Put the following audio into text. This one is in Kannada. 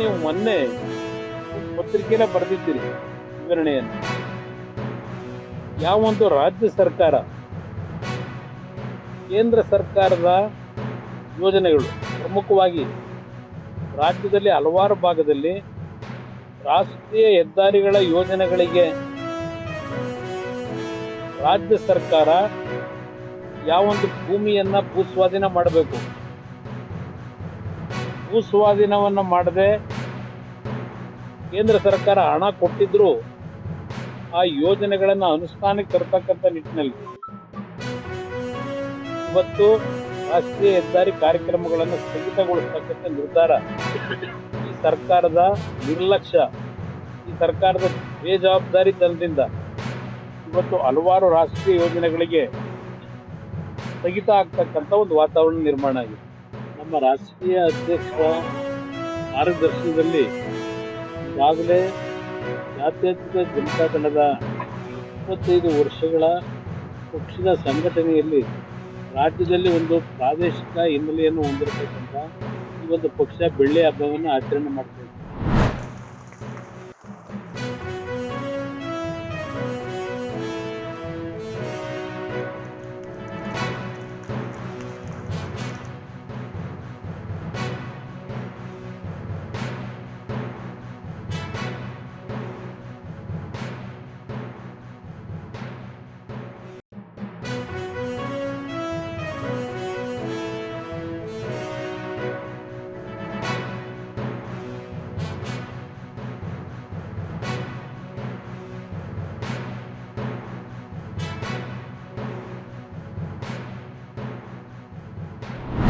ನೀವು ಮೊನ್ನೆ ಪತ್ರಿಕೆಯಲ್ಲ ಬರೆದಿದ್ದೀರಿ ವಿವರಣೆಯನ್ನು. ಯಾವೊಂದು ರಾಜ್ಯ ಸರ್ಕಾರ ಕೇಂದ್ರ ಸರ್ಕಾರದ ಯೋಜನೆಗಳು, ಪ್ರಮುಖವಾಗಿ ರಾಜ್ಯದಲ್ಲಿ ಹಲವಾರು ಭಾಗದಲ್ಲಿ ರಾಷ್ಟ್ರೀಯ ಹೆದ್ದಾರಿಗಳ ಯೋಜನೆಗಳಿಗೆ ರಾಜ್ಯ ಸರ್ಕಾರ ಯಾವೊಂದು ಭೂಮಿಯನ್ನ ಭೂಸ್ವಾಧೀನ ಮಾಡಬೇಕು, ಭೂಸ್ವಾಧೀನವನ್ನ ಮಾಡದೆ ಕೇಂದ್ರ ಸರ್ಕಾರ ಹಣ ಕೊಟ್ಟಿದ್ರು ಆ ಯೋಜನೆಗಳನ್ನ ಅನುಷ್ಠಾನಕ್ಕೆ ತರತಕ್ಕಂಥ ನಿಟ್ಟಿನಲ್ಲಿ ಇವತ್ತು ರಾಷ್ಟ್ರೀಯ ಹೆದ್ದಾರಿ ಕಾರ್ಯಕ್ರಮಗಳನ್ನು ಸ್ಥಗಿತಗೊಳಿಸತಕ್ಕಂಥ ನಿರ್ಧಾರ ಈ ಸರ್ಕಾರದ ನಿರ್ಲಕ್ಷ್ಯ, ಈ ಸರ್ಕಾರದ ಬೇಜವಾಬ್ದಾರಿತನದಿಂದ ಇವತ್ತು ಹಲವಾರು ರಾಷ್ಟ್ರೀಯ ಯೋಜನೆಗಳಿಗೆ ಸ್ಥಗಿತ ಆಗ್ತಕ್ಕಂಥ ಒಂದು ವಾತಾವರಣ ನಿರ್ಮಾಣ ಆಗಿದೆ. ನಮ್ಮ ರಾಷ್ಟ್ರೀಯ ಅಧ್ಯಕ್ಷರ ಮಾರ್ಗದರ್ಶನದಲ್ಲಿ ಈಗಾಗಲೇ ಜಾತ್ಯತೀತ ಜನತಾದಳದ 25 ವರ್ಷಗಳ ಪಕ್ಷದ ಸಂಘಟನೆಯಲ್ಲಿ ರಾಜ್ಯದಲ್ಲಿ ಒಂದು ಪ್ರಾದೇಶಿಕ ಹಿನ್ನೆಲೆಯನ್ನು ಹೊಂದಿರತಕ್ಕಂಥ ಈ ಒಂದು ಪಕ್ಷ ಬೆಳ್ಳಿ ಹಬ್ಬವನ್ನು ಆಚರಣೆ ಮಾಡ್ತಾ ಇದೆ.